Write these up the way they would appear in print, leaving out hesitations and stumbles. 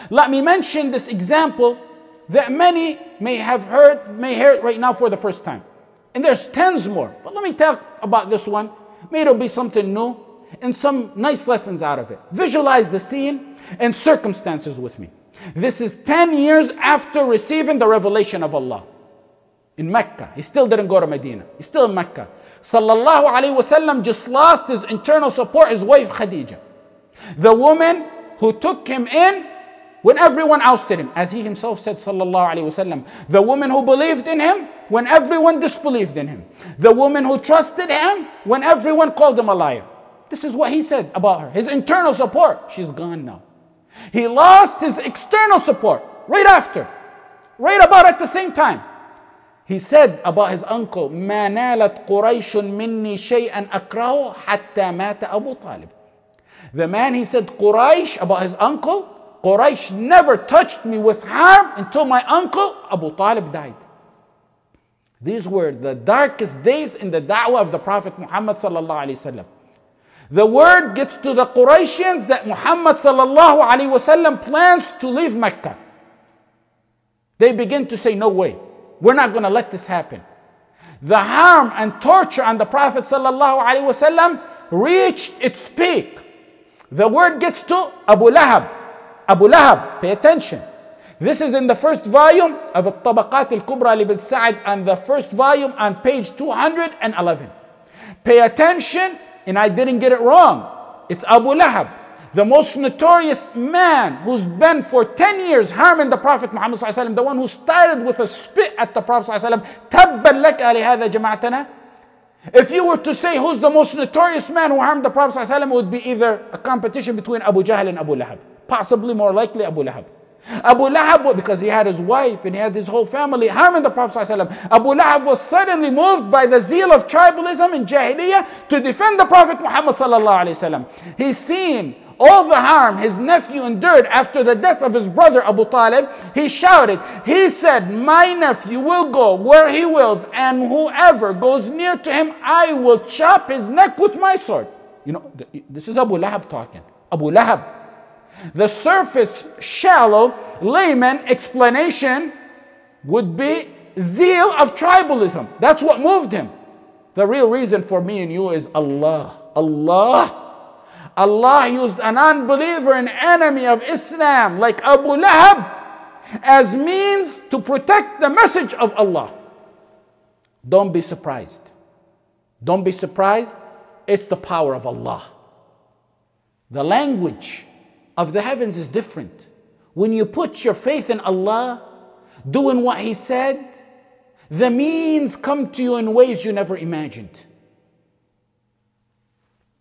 Let me mention this example that many may hear it right now for the first time. And there's tens more. But let me talk about this one. Maybe it'll be something new and some nice lessons out of it. Visualize the scene and circumstances with me. This is 10 years after receiving the revelation of Allah. In Mecca. He still didn't go to Medina. He's still in Mecca. Sallallahu Alaihi Wasallam just lost his internal support, his wife Khadija. The woman who took him in when everyone ousted him. As he himself said, Sallallahu Alaihi Wasallam. The woman who believed in him when everyone disbelieved in him. The woman who trusted him when everyone called him a liar. This is what he said about her. His internal support. She's gone now. He lost his external support right after. Right about at the same time. He said about his uncle, ما نالت قريش مني شيئا أكره حتى مات أبو طالب. The man, he said, Quraysh, about his uncle, Quraysh never touched me with harm until my uncle Abu Talib died. These were the darkest days in the da'wah of the Prophet Muhammad sallallahu alaihi wasallam. The word gets to the Qurayshians that Muhammad sallallahu alaihi wasallam plans to leave Mecca. They begin to say, no way. We're not going to let this happen. The harm and torture on the Prophet sallallahu alaihi wasallam reached its peak. The word gets to Abu Lahab. Abu Lahab, pay attention. This is in the first volume of Al-Tabaqat Al-Kubra Ibn Sa'd, and the first volume on page 211. Pay attention, and I didn't get it wrong. It's Abu Lahab, the most notorious man who's been for 10 years harming the Prophet Muhammad sallallahu alaihi wasallam, the one who started with a spit at the Prophet sallallahu alaihi wasallam. Tabban lak alihada jama'atana. If you were to say who's the most notorious man who harmed the Prophet sallallahu alaihi wasallam, it would be either a competition between Abu Jahl and Abu Lahab. Possibly more likely Abu Lahab. Abu Lahab, because he had his wife and he had his whole family harming the Prophet ﷺ. Abu Lahab was suddenly moved by the zeal of tribalism and Jahiliyyah to defend the Prophet Muhammad ﷺ. He's seen all the harm his nephew endured after the death of his brother Abu Talib. He shouted, he said, my nephew will go where he wills, and whoever goes near to him, I will chop his neck with my sword. You know, this is Abu Lahab talking. Abu Lahab. The surface, shallow, layman explanation would be zeal of tribalism. That's what moved him. The real reason for me and you is Allah. Allah used an unbeliever, an enemy of Islam like Abu Lahab as means to protect the message of Allah. Don't be surprised. Don't be surprised. It's the power of Allah. The language of the heavens is different. When you put your faith in Allah, doing what He said, the means come to you in ways you never imagined.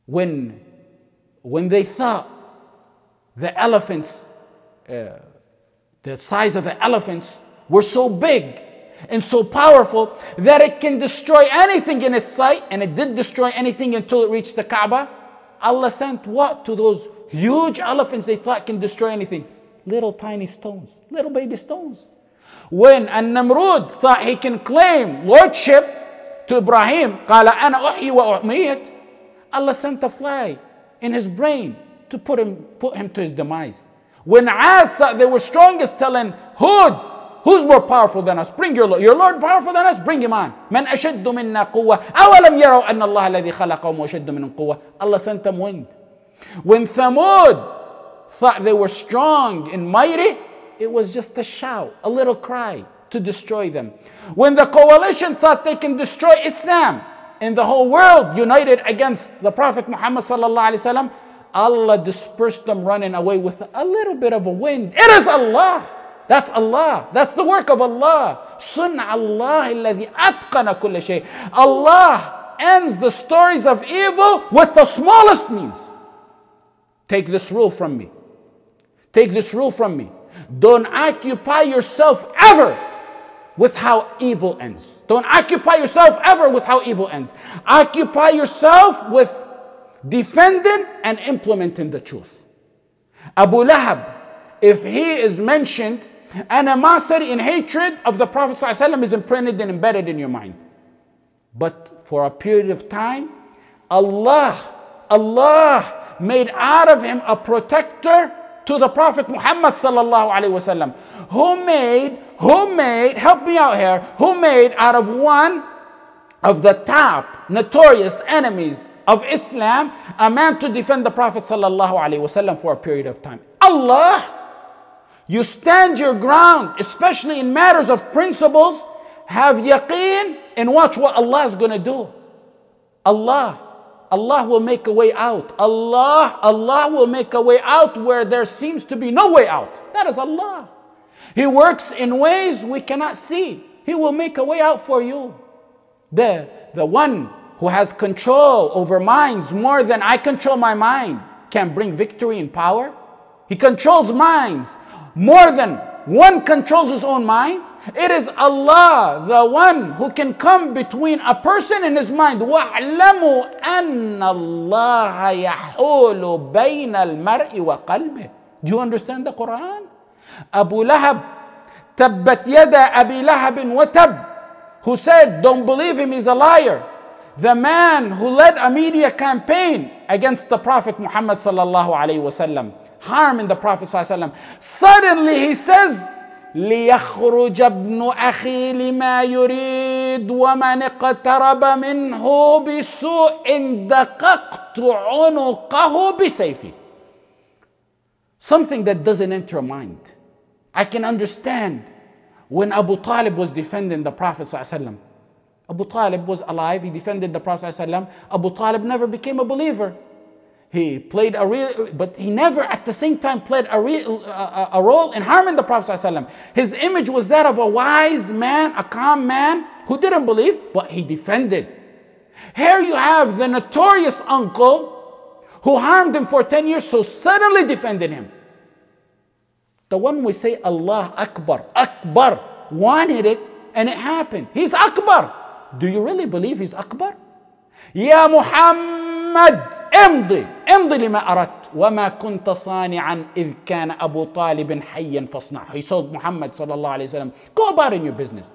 When they thought the elephants, the size of the elephants were so big and so powerful that it can destroy anything in its sight, and it did destroy anything until it reached the Kaaba, Allah sent what to those huge elephants they thought can destroy anything? Little tiny stones, little baby stones. When An-Namrud thought he can claim lordship to Ibrahim, قَالَ أَنَا أُحْيِي وَأُمِيتُ, Allah sent a fly in his brain to put him to his demise. When Ad thought they were strongest, telling Hud, who's more powerful than us? Bring your Lord powerful than us? Bring him on. مَنْ أَشَدُّ مِنَّا قُوَّةً أَوَلَمْ يَرَوْا أَنَّ اللَّهَ الَّذِي خَلَقَهُمْ وَأَشَدُّ مِنْهُمْ قُوَّةً. Allah sent them wind. When Thamud thought they were strong and mighty, it was just a shout, a little cry to destroy them. When the coalition thought they can destroy Islam and the whole world united against the Prophet Muhammad sallallahu alaihi wasallam, Allah dispersed them running away with a little bit of a wind. It is Allah. That's Allah. That's the work of Allah. Sun Allah alladhi atqana kulla shay. Allah ends the stories of evil with the smallest means. Take this rule from me. Take this rule from me. Don't occupy yourself ever with how evil ends. Don't occupy yourself ever with how evil ends. Occupy yourself with defending and implementing the truth. Abu Lahab, if he is mentioned, animosity and hatred of the Prophet ﷺ is imprinted and embedded in your mind. But for a period of time, Allah made out of him a protector to the Prophet Muhammad sallallahu alaihi wasallam, who made, help me out here, who made out of one of the top notorious enemies of Islam a man to defend the Prophet sallallahu alaihi wasallam for a period of time. Allah. You stand your ground, especially in matters of principles. Have yaqeen and watch what Allah is going to do. Allah will make a way out. Allah will make a way out where there seems to be no way out. That is Allah. He works in ways we cannot see. He will make a way out for you. The one who has control over minds more than I control my mind can bring victory and power. He controls minds more than one controls his own mind. It is Allah, the one who can come between a person and his mind. وَاعْلَمُوا أَنَّ اللَّهَ يَحُولُ بَيْنَ الْمَرْءِ وَقَلْبِهِ. Do you understand the Quran? Abu Lahab, تَبَّتْ يَدَا أَبِي لَهَبٍ وَتَبْ, who said, don't believe him, he's a liar. The man who led a media campaign against the Prophet Muhammad sallallahu alaihi wasallam, harming the Prophet sallallahu alaihi wasallam. Suddenly he says, ليخرج ابن أخي لما يريد ومن اقترب منه بسوء دققت عنقه بسيفي. Something that doesn't enter mind. I can understand when Abu Talib was defending the Prophet ﷺ. Abu Talib was alive, he defended the Prophet ﷺ. Abu Talib never became a believer. He played but he never at the same time played a role in harming the Prophet ﷺ. His image was that of a wise man, a calm man who didn't believe, but he defended. Here you have the notorious uncle who harmed him for 10 years, so suddenly defended him. The one we say Allah Akbar, Akbar, wanted it and it happened. He's Akbar. Do you really believe he's Akbar? Ya Muhammad, امضي لما أردت وما كنت صانعا إذ كان أبو طالب حيا فاصنع. He told Muhammad sallallahu alayhi wasallam, go about in your business.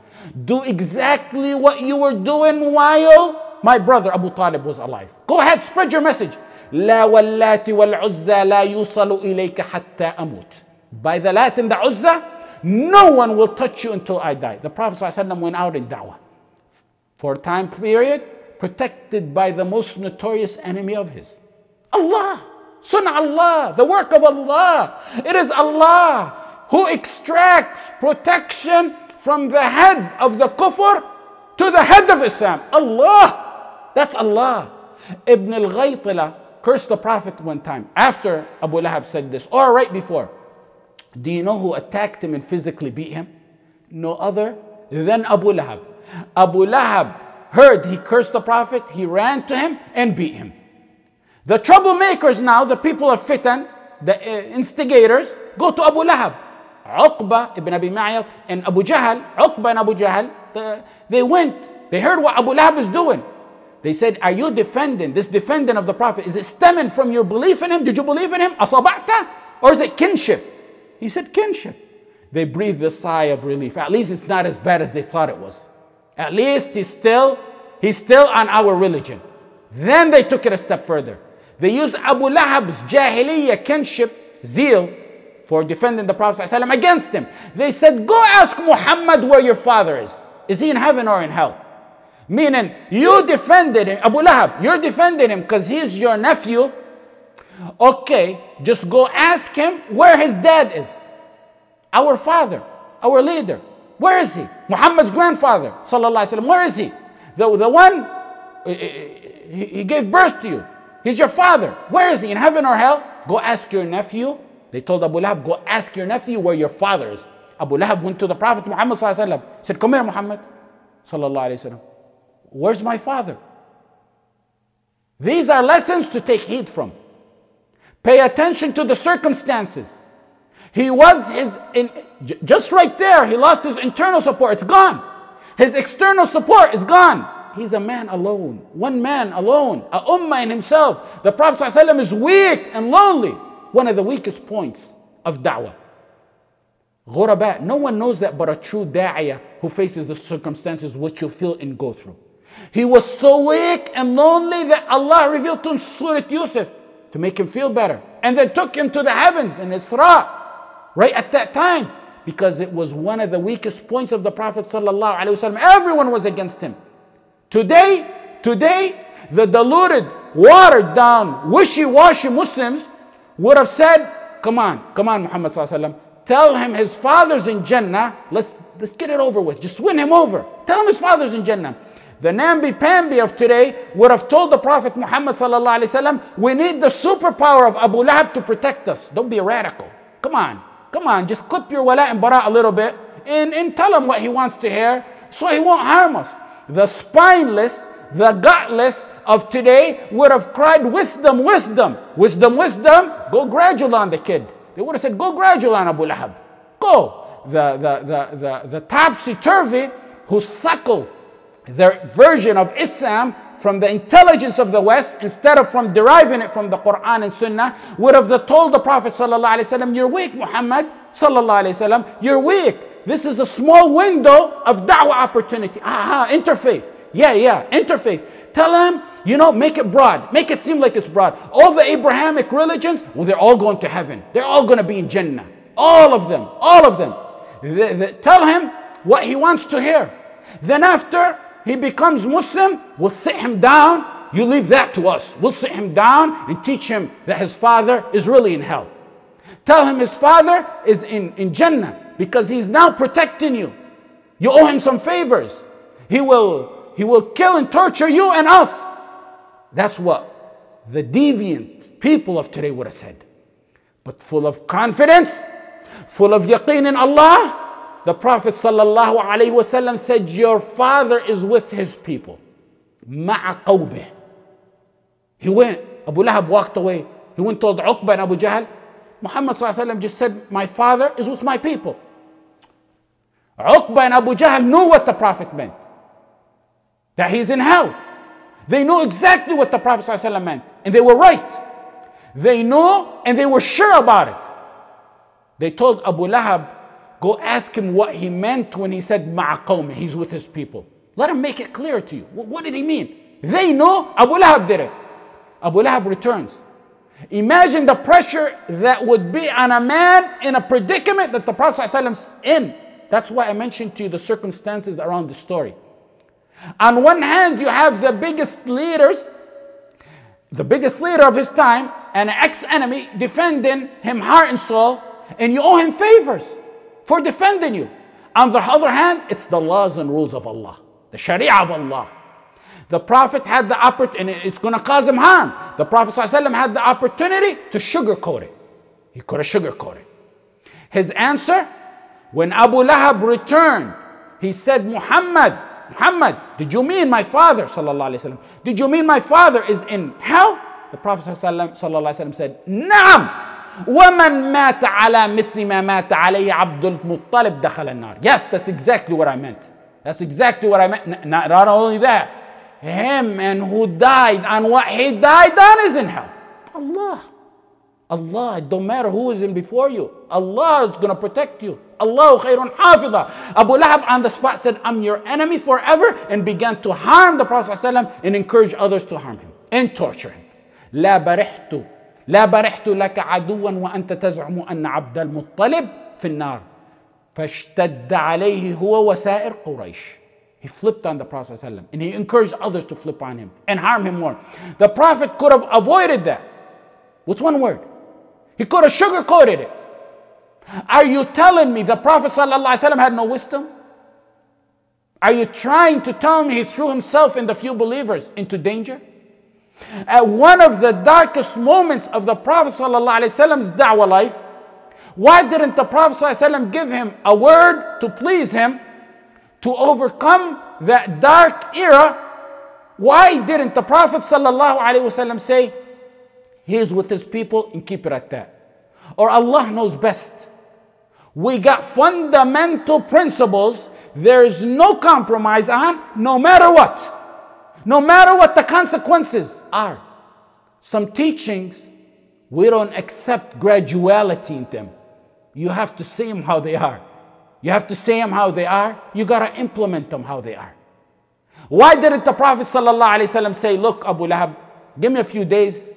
Do exactly what you were doing while my brother Abu Talib was alive. Go ahead, spread your message. لا واللات والعزى لا يوصل إليك حتى أموت. By the Lat and the Uzza, no one will touch you until I die. The Prophet ﷺ went out in da'wah for a time period, protected by the most notorious enemy of his. Allah, Sunnah Allah, the work of Allah. It is Allah who extracts protection from the head of the kufr to the head of Islam. Allah, that's Allah. Ibn al-Ghaytila cursed the Prophet one time after Abu Lahab said this, or right before. Do you know who attacked him and physically beat him? No other than Abu Lahab. Abu Lahab heard he cursed the Prophet, he ran to him and beat him. The troublemakers now, the people of fitan, the instigators, go to Abu Lahab. Uqba ibn Abi Ma'yad and Abu Jahl, Uqba and Abu Jahl, they went, they heard what Abu Lahab is doing. They said, are you defending, this defending of the Prophet, is it stemming from your belief in him? Did you believe in him? Asaba'ta? Or is it kinship? He said kinship. They breathed a sigh of relief. At least it's not as bad as they thought it was. At least he's still on our religion. Then they took it a step further. They used Abu Lahab's Jahiliyyah kinship zeal for defending the Prophet ﷺ against him. They said, go ask Muhammad where your father is. Is he in heaven or in hell? Meaning, you defended him, Abu Lahab, you're defending him because he's your nephew. Okay, just go ask him where his dad is. Our father, our leader. Where is he? Muhammad's grandfather, sallallahu alaihi wasallam. Where is he? The one, he gave birth to you. He's your father. Where is he? In heaven or hell? Go ask your nephew. They told Abu Lahab, go ask your nephew where your father is. Abu Lahab went to the Prophet Muhammad sallallahu alaihi wasallam. Said, come here, Muhammad, sallallahu alaihi wasallam. Where's my father? These are lessons to take heed from. Pay attention to the circumstances. He was just right there, he lost his internal support. It's gone. His external support is gone. He's a man alone. One man alone. A ummah in himself. The Prophet ﷺ is weak and lonely. One of the weakest points of da'wah. Ghuraba. No one knows that but a true da'iyah who faces the circumstances which you feel and go through. He was so weak and lonely that Allah revealed to him Surah Yusuf to make him feel better. and then took him to the heavens in Isra, right at that time, because it was one of the weakest points of the Prophet sallallahu alaihi wasallam. Everyone was against him. Today, the diluted, watered down, wishy-washy Muslims would have said, come on, Muhammad sallallahu alaihi wasallam, tell him his father's in Jannah. Let's get it over with. Just win him over. Tell him his father's in Jannah. The namby-pamby of today would have told the Prophet Muhammad sallallahu alaihi wasallam, we need the superpower of Abu Lahab to protect us. Don't be a radical. Come on, just clip your wala and bara a little bit and tell him what he wants to hear so he won't harm us. The spineless, the gutless of today would have cried, wisdom. Go gradual on the kid. They would have said, go gradual on Abu Lahab. Go. The topsy-turvy who suckled their version of Islam from the intelligence of the West instead of from deriving it from the Quran and Sunnah would have told the Prophet sallallahu alaihi wasallam, you're weak, Muhammad sallallahu alaihi wasallam, you're weak. This is a small window of da'wah opportunity. Interfaith. Yeah, interfaith. Tell him, make it broad. Make it seem like it's broad. All the Abrahamic religions, well, they're all going to heaven. They're all going to be in Jannah. All of them. Tell him what he wants to hear. Then after he becomes Muslim, we'll sit him down. You leave that to us. We'll sit him down and teach him that his father is really in hell. Tell him his father is in Jannah because he's now protecting you. You owe him some favors. He will kill and torture you and us. That's what the deviant people of today would have said. But full of confidence, full of yaqeen in Allah, the Prophet sallallahu alaihi wasallam said, your father is with his people. Ma'a qawbih. He went, Abu Lahab walked away. He went told Uqba and Abu Jahl, Muhammad sallallahu alaihi wasallam just said, my father is with my people. Uqba and Abu Jahl knew what the Prophet meant. That he's in hell. They knew exactly what the Prophet sallallahu alaihi wasallam meant. And they were right. They knew and they were sure about it. They told Abu Lahab, go ask him what he meant when he said ma'a qawmi, he's with his people. Let him make it clear to you. What did he mean? They know, Abu Lahab did it. Abu Lahab returns. Imagine the pressure that would be on a man in a predicament that the Prophet ﷺ in. That's why I mentioned to you the circumstances around the story. On one hand, you have the biggest leader of his time, and an ex-enemy defending him heart and soul, and you owe him favors for defending you. On the other hand, it's the laws and rules of Allah, the Sharia of Allah. The Prophet had the opportunity, and it's going to cause him harm. The Prophet ﷺ had the opportunity to sugarcoat it. He could have sugarcoated. His answer, when Abu Lahab returned, he said, Muhammad, did you mean my father? Sallallahu alaihi wasallam. Did you mean my father is in hell? The Prophet sallallahu alaihi wasallam said, Naam. وَمَنْ مَاتَ عَلَى مِثْلِ مَا مَاتَ عَلَيْهِ عَبْدُ الْمُطَّلِبِ دَخَلَ النَّارِ. Yes, that's exactly what I meant. Not only that, him and who died on what he died on is in hell. Allah, it don't matter who is in before you. Allah is going to protect you. Allahu khayrun hafidha. Abu Lahab on the spot said, I'm your enemy forever, and began to harm the Prophet ﷺ and encourage others to harm him and torture him. لا برحت لك عدوا وأنت تزعم أن عبد المطلب في النار فاشتد عليه هو وسائر قريش. He flipped on the Prophet ﷺ and he encouraged others to flip on him and harm him more. The Prophet could have avoided that with one word. He could have sugarcoated it. Are you telling me the Prophet ﷺ had no wisdom? Are you trying to tell me he threw himself and the few believers into danger? At one of the darkest moments of the Prophet ﷺ's da'wah life, why didn't the Prophet ﷺ give him a word to please him to overcome that dark era? Why didn't the Prophet ﷺ say, he is with his people and keep it at that? Or Allah knows best. We got fundamental principles there is no compromise on, no matter what. No matter what the consequences are. Some teachings, we don't accept graduality in them. You have to say them how they are. You have to say them how they are. You got to implement them how they are. Why didn't the Prophet ﷺ say, look, Abu Lahab, give me a few days.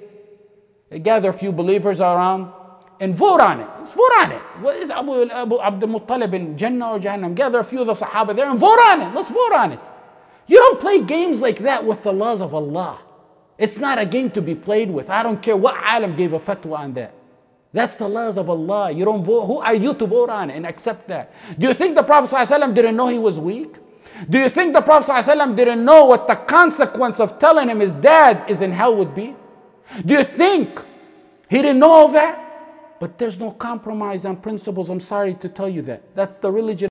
gather a few believers around and vote on it. Let's vote on it. What is Abu Abdul Muttalib in Jannah or Jahannam? Gather a few of the Sahaba there and vote on it. Let's vote on it. You don't play games like that with the laws of Allah. It's not a game to be played with. I don't care what alim gave a fatwa on that. That's the laws of Allah. You don't vote. Who are you to vote on it and accept that? Do you think the Prophet ﷺ didn't know he was weak? Do you think the Prophet ﷺ didn't know what the consequence of telling him his dad is in hell would be? Do you think he didn't know all that? But there's no compromise on principles. I'm sorry to tell you that. That's the religion.